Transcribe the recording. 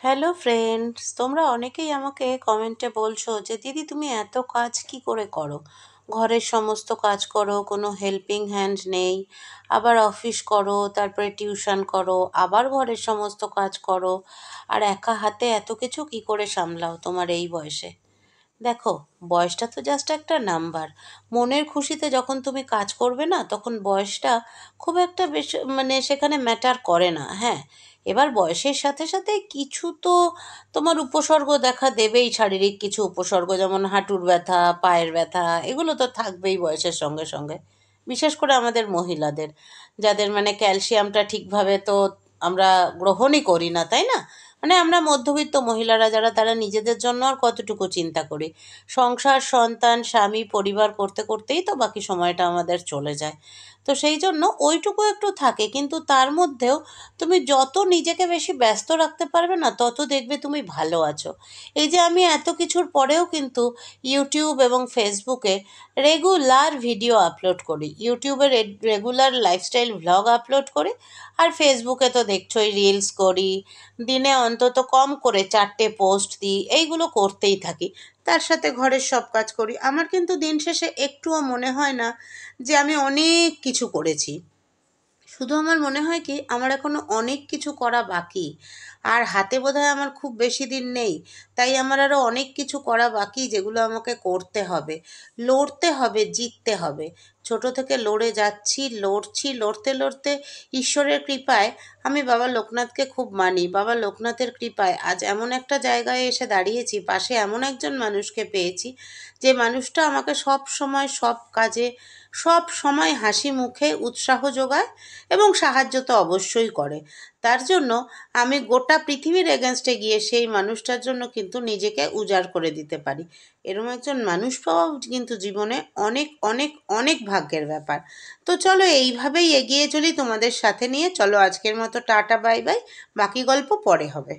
Hello friends, তোমরা অনেকেই আমাকে কমেন্টে বলছো যে দিদি তুমি এত কাজ কি করে করো। ঘরের সমস্ত কাজ করো, কোনো হেল্পিং হ্যান্ড নেই, আবার অফিস করো, তারপরে টিউশন করো, আবার ঘরের সমস্ত কাজ করো, আর একা হাতে এত কিছু কি করে সামলাও তোমার এই বয়সে। দেখো, বয়সটা তো জাস্ট একটা নাম্বার। মনের খুশিতে যখন তুমি কাজ করবে না, তখন বয়সটা খুব একটা বেশ সেখানে ম্যাটার করে না। হ্যাঁ, এবার বয়সের সাথে সাথে কিছু তো তোমার উপসর্গ দেখা দেবেই, শারীরিক কিছু উপসর্গ, যেমন হাঁটুর ব্যথা, পায়ের ব্যথা, এগুলো তো থাকবেই বয়সের সঙ্গে সঙ্গে। বিশেষ করে আমাদের মহিলাদের, যাদের ক্যালসিয়ামটা ঠিকভাবে তো আমরা গ্রহণই করি না, তাই না? আমরা মধ্যবিত্ত মহিলারা যারা, তারা নিজেদের জন্য আর কতটুকু চিন্তা করি। সংসার, সন্তান, স্বামী, পরিবার করতে করতেই তো বাকি সময়টা আমাদের চলে যায়। তো সেই জন্য ওইটুকু একটু থাকে, কিন্তু তার মধ্যেও তুমি যত নিজেকে বেশি ব্যস্ত রাখতে পারবে না, তত দেখবে তুমি ভালো আছো। এই যে আমি এত কিছুর পরেও কিন্তু ইউটিউব এবং ফেসবুকে রেগুলার ভিডিও আপলোড করি, ইউটিউবে রেগুলার লাইফস্টাইল ভ্লগ আপলোড করি, আর ফেসবুকে তো দেখছোই রিলস করি। দিনে অন্তত কম করে 4টে পোস্ট দিই, এইগুলো করতেই থাকি। তার সাথে ঘরের সব কাজ করি। আমার কিন্তু দিন শেষে একটুও মনে হয় না যে আমি অনেক কিছু করেছি। শুধু আমার মনে হয় কি, আমার এখনো অনেক কিছু করা বাকি, আর হাতে বোধহয় আমার খুব বেশি দিন নেই। তাই আমার আরও অনেক কিছু করা বাকি, যেগুলো আমাকে করতে হবে, লড়তে হবে, জিততে হবে। ছোট থেকে লড়ে যাচ্ছি, লড়ছি, লড়তে লড়তে ঈশ্বরের কৃপায় আমি বাবা লোকনাথকে খুব মানি। বাবা লোকনাথের কৃপায় আজ এমন একটা জায়গায় এসে দাঁড়িয়েছি, পাশে এমন একজন মানুষকে পেয়েছি, যে মানুষটা আমাকে সব সময় সব কাজে, সব সময় হাসি মুখে উৎসাহ যোগায়, এবং সাহায্য তো অবশ্যই করে। তার জন্য আমি গোটা পৃথিবীর এগেনস্টে গিয়ে সেই মানুষটার জন্য কিন্তু নিজেকে উজাড় করে দিতে পারি। এরকম একজন মানুষ পাওয়া কিন্তু জীবনে অনেক অনেক অনেক ভাগ্যের ব্যাপার। তো চলো এইভাবেই এগিয়ে চলি তোমাদের সাথে নিয়ে। চলো আজকের মতো টাটা, বাই বাই। বাকি গল্প পরে হবে।